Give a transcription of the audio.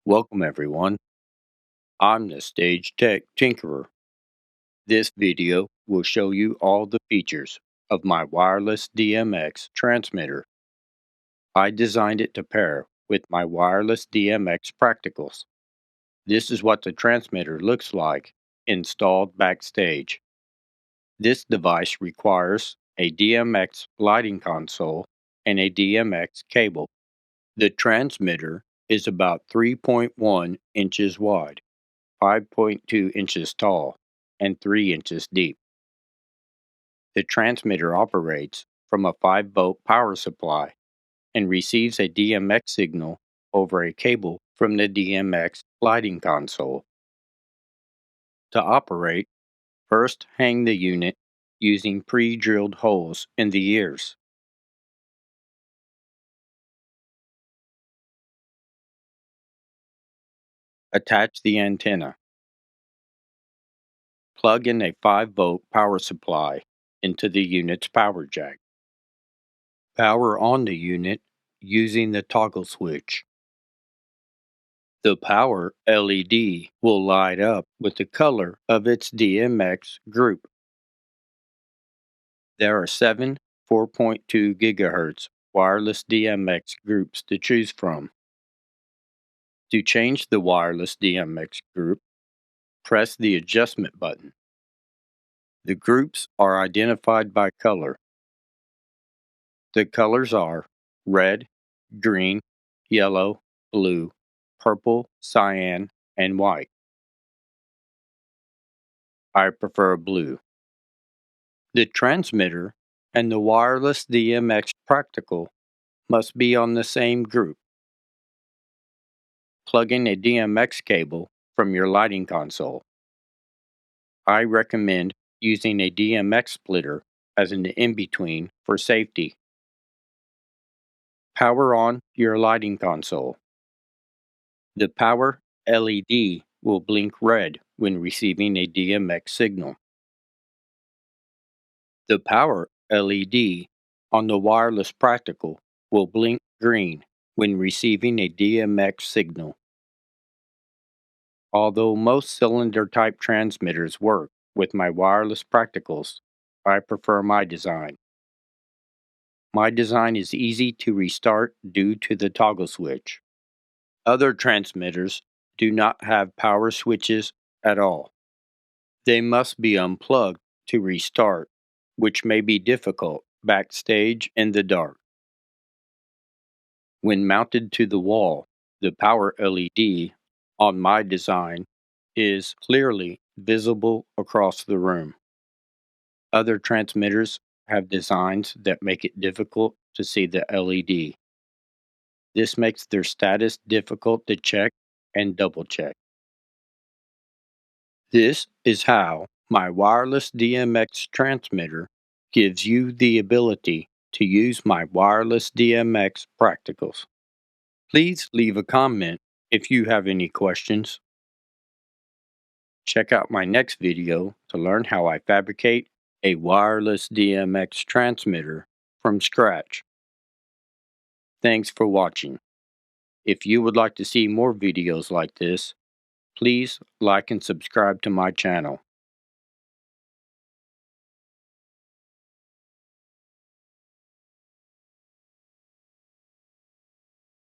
Welcome everyone, I'm the Stage Tech Tinkerer. This video will show you all the features of my wireless DMX transmitter. I designed it to pair with my wireless DMX practicals. This is what the transmitter looks like installed backstage. This device requires a DMX lighting console and a DMX cable. The transmitter is about 3.1 inches wide, 5.2 inches tall, and 3 inches deep. The transmitter operates from a 5-volt power supply and receives a DMX signal over a cable from the DMX lighting console. To operate, first hang the unit using pre-drilled holes in the ears. Attach the antenna. Plug in a 5-volt power supply into the unit's power jack. Power on the unit using the toggle switch. The power LED will light up with the color of its DMX group. There are 7 4.2 GHz wireless DMX groups to choose from. To change the wireless DMX group, press the adjustment button. The groups are identified by color. The colors are red, green, yellow, blue, purple, cyan, and white. I prefer blue. The transmitter and the wireless DMX practical must be on the same group. Plug in a DMX cable from your lighting console. I recommend using a DMX splitter as an in-between for safety. Power on your lighting console. The power LED will blink red when receiving a DMX signal. The power LED on the wireless practical will blink green when receiving a DMX signal. Although most cylinder-type transmitters work with my wireless practicals, I prefer my design. My design is easy to restart due to the toggle switch. Other transmitters do not have power switches at all. They must be unplugged to restart, which may be difficult backstage in the dark. When mounted to the wall, the power LED on my design is clearly visible across the room. Other transmitters have designs that make it difficult to see the LED. This makes their status difficult to check and double check. This is how my wireless DMX transmitter gives you the ability to use my wireless DMX practicals. Please leave a comment if you have any questions. Check out my next video to learn how I fabricate a wireless DMX transmitter from scratch. Thanks for watching. If you would like to see more videos like this, please like and subscribe to my channel.